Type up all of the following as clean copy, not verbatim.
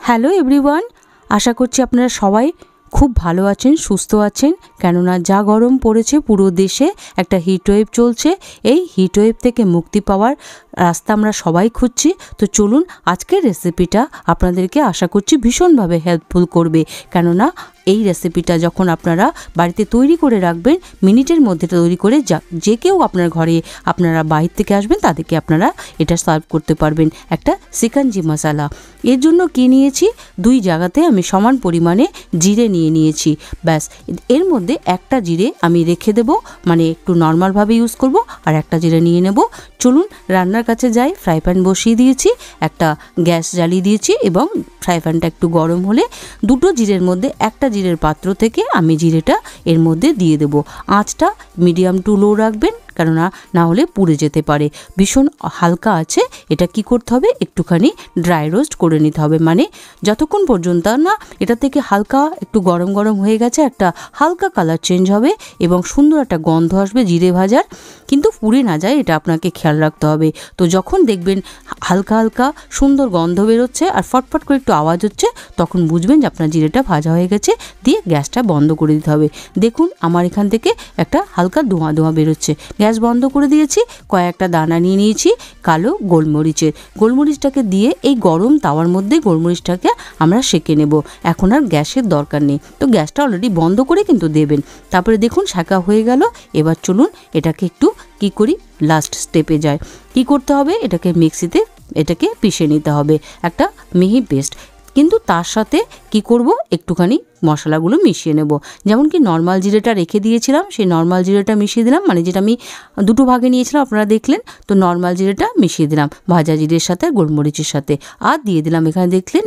Hello everyone, আশা করছি আপনারা সবাই খুব ভালো আছেন, সুস্থ আছেন। কেননা যা গরম পড়েছে পুরো দেশে, একটা হিটওয়েভ চলছে। এই হিটওয়েভ থেকে মুক্তি পাওয়ার রাস্তা আমরা সবাই খুঁজছি। তো চলুন আজকের রেসিপিটা আপনাদেরকে আশা করছি ভীষণভাবে হেল্পফুল করবে। কেননা এই রেসিপিটা যখন আপনারা বাড়িতে তৈরি করে রাখবেন, মিনিটের মধ্যে তৈরি করে যে কেউ আপনার ঘরে আপনারা বাইরে থেকে আসবেন তাদেরকে আপনারা এটা সার্ভ করতে পারবেন। একটা সিকাঞ্জি মশলা, এর জন্য কি নিয়েছি, 2 জায়গাতে আমি সমান পরিমাণে জিরে নিয়েছি। ব্যাস, এর মধ্যে একটা জিরে আমি রেখে দেব, মানে একটু নর্মালভাবে ইউজ করব, আর একটা জিরে নিয়ে নেব। চলুন রান্নার কাছে যাই। ফ্রাই প্যান বসিয়ে দিয়েছি, একটা গ্যাস জ্বালিয়ে দিয়েছি এবং ফ্রাই প্যানটা একটু গরম হলে দুটো জিরের মধ্যে একটা জিরের পাত্র থেকে আমি জিরেটা এর মধ্যে দিয়ে দেব। আঁচটা মিডিয়াম টু লো রাখবেন, কেননা না হলে পুড়ে যেতে পারে। ভীষণ হালকা আছে, এটা কি করতে হবে, একটুখানি ড্রাই রোস্ট করে নিতে হবে। মানে যতক্ষণ পর্যন্ত না এটা থেকে হালকা একটু গরম গরম হয়ে গেছে, একটা হালকা কালার চেঞ্জ হবে এবং সুন্দর একটা গন্ধ আসবে জিরে ভাজার, কিন্তু পুড়ে না যায়, এটা আপনাকে খেয়াল রাখতে হবে। তো যখন দেখবেন হালকা হালকা সুন্দর গন্ধ বেরোচ্ছে আর ফটফট করে একটু আওয়াজ হচ্ছে, তখন বুঝবেন যে আপনার জিরেটা ভাজা হয়ে গেছে। দিয়ে গ্যাসটা বন্ধ করে দিতে হবে। দেখুন আমার এখান থেকে একটা হালকা ধোঁয়া ধোঁয়া বেরোচ্ছে। গ্যাস বন্ধ করে দিয়েছি। কয়েকটা দানা নিয়ে নিয়েছি কালো গোলমরিচের। গোলমরিচটাকে দিয়ে এই গরম তাওয়ার মধ্যে গোলমরিচটাকে আমরা সেঁকে নেব। এখন আর গ্যাসের দরকার নেই, তো গ্যাসটা অলরেডি বন্ধ করে কিন্তু দেবেন। তারপরে দেখুন শাঁকা হয়ে গেল। এবার চলুন এটাকে একটু কি করি, লাস্ট স্টেপে যায়। কি করতে হবে, এটাকে মিক্সিতে এটাকে পিষে নিতে হবে, একটা মিহি পেস্ট। কিন্তু তার সাথে কি করব, একটুখানি মশলাগুলো মিশিয়ে নেব। যেমন কি নর্মাল জিরেটা রেখে দিয়েছিলাম, সেই নর্মাল জিরেটা মিশিয়ে দিলাম, মানে যেটা আমি 2 ভাগে নিয়েছিলাম আপনারা দেখলেন। তো নর্মাল জিরেটা মিশিয়ে দিলাম ভাজা জিরের সাথে গোলমরিচের সাথে। আর দিয়ে দিলাম এখানে দেখলেন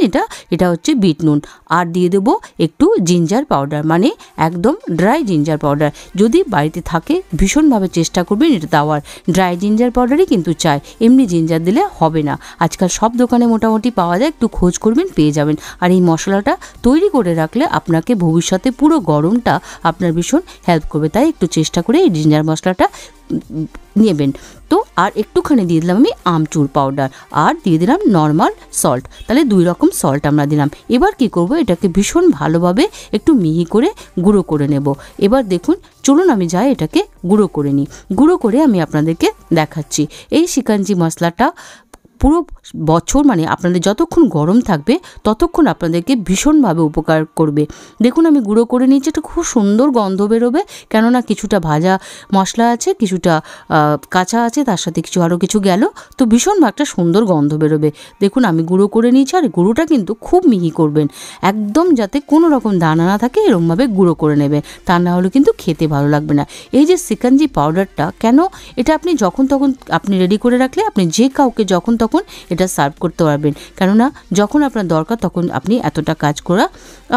এটা হচ্ছে বিট নুন। আর দিয়ে দেবো একটু জিঞ্জার পাউডার, মানে একদম ড্রাই জিঞ্জার পাউডার। যদি বাড়িতে থাকে ভীষণভাবে চেষ্টা করবেন এটা দেওয়ার। ড্রাই জিঞ্জার পাউডারই কিন্তু চাই, এমনি জিঞ্জার দিলে হবে না। আজকাল সব দোকানে মোটামুটি পাওয়া যায়, একটু খোঁজ করবেন, পেয়ে যাবেন। আর এই মশলাটা তৈরি করে রাখলে আপনাকে ভবিষ্যতে পুরো গরমটা আপনার ভীষণ হেল্প করবে। তাই একটু চেষ্টা করে এই জিঞ্জার মশলাটা নেবেন। তো আর একটুখানি দিয়ে দিলাম আমি আমচুর পাউডার, আর দিয়ে দিলাম নর্মাল সল্ট। তাহলে 2 রকম সল্ট আমরা দিলাম। এবার কি করব, এটাকে ভীষণ ভালোভাবে একটু মিহি করে গুঁড়ো করে নেব। এবার দেখুন, চলুন আমি যাই এটাকে গুঁড়ো করে নিই। গুঁড়ো করে আমি আপনাদেরকে দেখাচ্ছি। এই সিকাঞ্জি মশলাটা পুরো বছর, মানে আপনাদের যতক্ষণ গরম থাকবে ততক্ষণ আপনাদেরকে ভীষণভাবে উপকার করবে। দেখুন আমি গুঁড়ো করে নিয়েছি, এটা খুব সুন্দর গন্ধ বেরোবে। কেননা কিছুটা ভাজা মশলা আছে, কিছুটা কাঁচা আছে, তার সাথে আরও কিছু গেল, তো ভীষণ একটা সুন্দর গন্ধ বেরোবে। দেখুন আমি গুঁড়ো করে নিয়েছি। আর গুঁড়োটা কিন্তু খুব মিহি করবেন, একদম যাতে কোনো রকম দানা না থাকে, এরকমভাবে গুঁড়ো করে নেবেন। তা না হলে কিন্তু খেতে ভালো লাগবে না। এই যে সিকাঞ্জি পাউডারটা, কেন এটা আপনি যখন তখন আপনি রেডি করে রাখলে আপনি যে কাউকে যখন তখন এটা সার্ভ করতে পারবেন। কেননা যখন আপনার দরকার তখন আপনি এতটা কাজ করা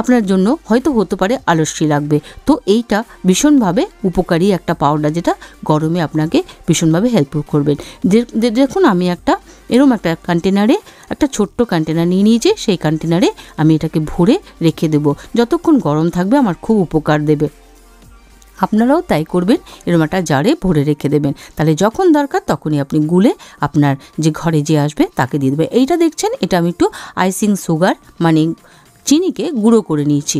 আপনার জন্য হয়তো হতে পারে আলস্যি লাগবে। তো এইটা ভীষণভাবে উপকারী একটা পাউডার, যেটা গরমে আপনাকে ভীষণভাবে হেল্প করবেন। দেখুন আমি এরকম একটা কন্টেনারে, একটা ছোট্ট কন্টেনার নিয়ে নিয়েছি। সেই কন্টেনারে আমি এটাকে ভরে রেখে দেব। যতক্ষণ গরম থাকবে আমার খুব উপকার দেবে। আপনারাও তাই করবেন, এরকম একটা জারে ভরে রেখে দেবেন। তাহলে যখন দরকার তখনই আপনি গুলে আপনার যে ঘরে যে আসবে তাকে দিয়ে দেবেন। এইটা দেখছেন, এটা আমি একটু আইসিং সুগার, মানে চিনিকে গুঁড়ো করে নিয়েছি।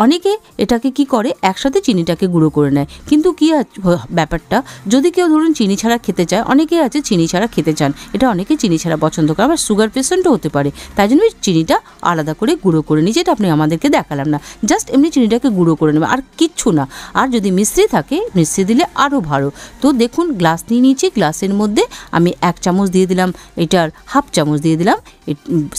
অনেকে এটাকে কি করে, একসাথে চিনিটাকে গুঁড়ো করে নেয়। কিন্তু কি ব্যাপারটা, যদি কেউ ধরুন চিনি ছাড়া খেতে চায়, অনেকে আছে চিনি ছাড়া খেতে চান, এটা অনেকে চিনি ছাড়া পছন্দ করে, আবার সুগার পেশেন্টও হতে পারে। তাই জন্য চিনিটা আলাদা করে গুঁড়ো করে নিয়েছি। এটা আপনি আমাদেরকে দেখালাম না, জাস্ট এমনি চিনিটাকে গুঁড়ো করে নেবে, আর কিচ্ছু না। আর যদি মিশ্রি থাকে, মিশ্রি দিলে আরও ভালো। তো দেখুন গ্লাস নিয়ে নিয়েছি, গ্লাসের মধ্যে আমি 1 চামচ দিয়ে দিলাম, এটার হাফ চামচ দিয়ে দিলাম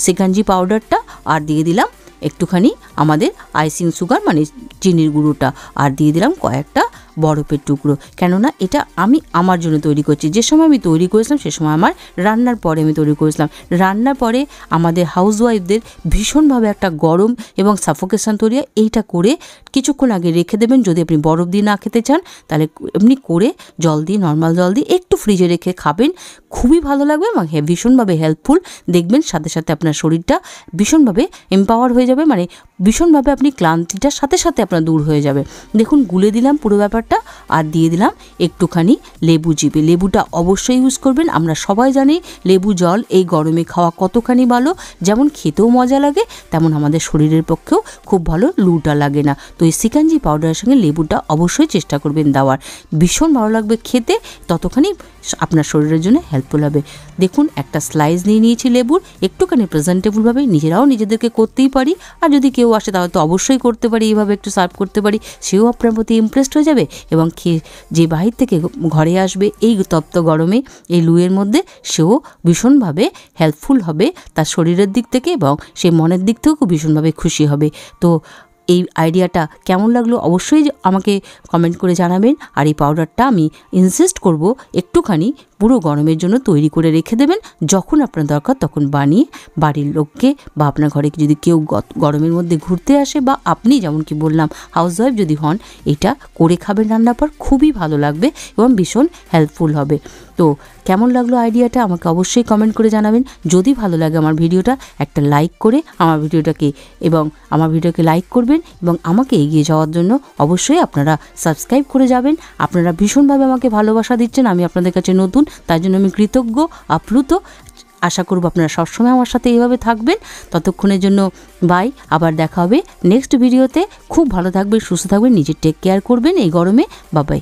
সিকাঞ্জি পাউডারটা, আর দিয়ে দিলাম একটুখানি আমাদের আইসিং সুগার, মানে চিনির গুঁড়োটা, আর দিয়ে দিলাম কয়েকটা বরফের টুকরো। কেননা এটা আমি আমার জন্য তৈরি করছি। যে সময় আমি তৈরি করেছিলাম সে সময় আমার রান্নার পরে আমি তৈরি করেছিলাম। রান্নার পরে আমাদের হাউসওয়াইফদের ভীষণভাবে একটা গরম এবং সাফোকেশন তৈরি হয়। এইটা করে কিছুক্ষণ আগে রেখে দেবেন। যদি আপনি বরফ দিয়ে না খেতে চান তাহলে এমনি করে জল দিয়ে, নর্মাল জল দিয়ে একটু ফ্রিজে রেখে খাবেন, খুবই ভালো লাগবে এবং ভীষণভাবে হেল্পফুল। দেখবেন সাথে সাথে আপনার শরীরটা ভীষণভাবে এম্পাওয়ার হয়ে যাবে, মানে ভীষণভাবে আপনি ক্লান্তিটার সাথে সাথে আপনার দূর হয়ে যাবে। দেখুন গুলে দিলাম পুরো ব্যাপারটা, আর দিয়ে দিলাম একটুখানি লেবু চিপে। লেবুটা অবশ্যই ইউজ করবেন। আমরা সবাই জানি লেবু জল এই গরমে খাওয়া কতখানি ভালো, যেমন খেতেও মজা লাগে তেমন আমাদের শরীরের পক্ষেও খুব ভালো, লুটা লাগে না। তো এই সিকাঞ্জি পাউডারের সঙ্গে লেবুটা অবশ্যই চেষ্টা করবেন দেওয়ার, ভীষণ ভালো লাগবে খেতে, ততখানি আপনার শরীরের জন্য হেল্পফুল হবে। দেখুন একটা স্লাইস নিয়ে নিয়েছি লেবুর, একটুখানি প্রেজেন্টেবলভাবে নিজেরাও নিজেদেরকে করতেই পারি, আর যদি কেউ আসে তাহলে তো অবশ্যই করতে পারি, এইভাবে একটু সার্ভ করতে পারি, সেও আপনার প্রতি ইমপ্রেসড হয়ে যাবে এবং খেয়ে যে বাহির থেকে ঘরে আসবে এই তপ্ত গরমে এই লুয়ের মধ্যে, সেও ভীষণভাবে হেল্পফুল হবে তার শরীরের দিক থেকে এবং সে মনের দিক থেকেও ভীষণভাবে খুশি হবে। তো এই আইডিয়াটা কেমন লাগলো অবশ্যই আমাকে কমেন্ট করে জানাবেন। আর এই পাউডারটা আমি ইনসিস্ট করব একটুখানি পুরো গরমের জন্য তৈরি করে রেখে দেবেন, যখন আপনার দরকার তখন বানিয়ে বাড়ির লোককে বা আপনার ঘরে যদি কেউ গরমের মধ্যে ঘুরতে আসে, বা আপনি যেমন কি বললাম হাউসওয়াইফ যদি হন, এটা করে খাবেন রান্নার পর, খুবই ভালো লাগবে এবং ভীষণ হেল্পফুল হবে। তো কেমন লাগলো আইডিয়াটা আমাকে অবশ্যই কমেন্ট করে জানাবেন। যদি ভালো লাগে আমার ভিডিওটা একটা লাইক করে আমার ভিডিওকে লাইক করবেন এবং আমাকে এগিয়ে যাওয়ার জন্য অবশ্যই আপনারা সাবস্ক্রাইব করে যাবেন। আপনারা ভীষণভাবে আমাকে ভালোবাসা দিচ্ছেন, আমি আপনাদের কাছে নতুন, তার জন্য আমি কৃতজ্ঞ আপ্লুত। আশা করব আপনারা সবসময় আমার সাথে এইভাবে থাকবেন। ততক্ষণের জন্য বাই, আবার দেখা হবে নেক্সট ভিডিওতে। খুব ভালো থাকবেন, সুস্থ থাকবেন, নিজের টেক কেয়ার করবেন এই গরমে। Bye bye.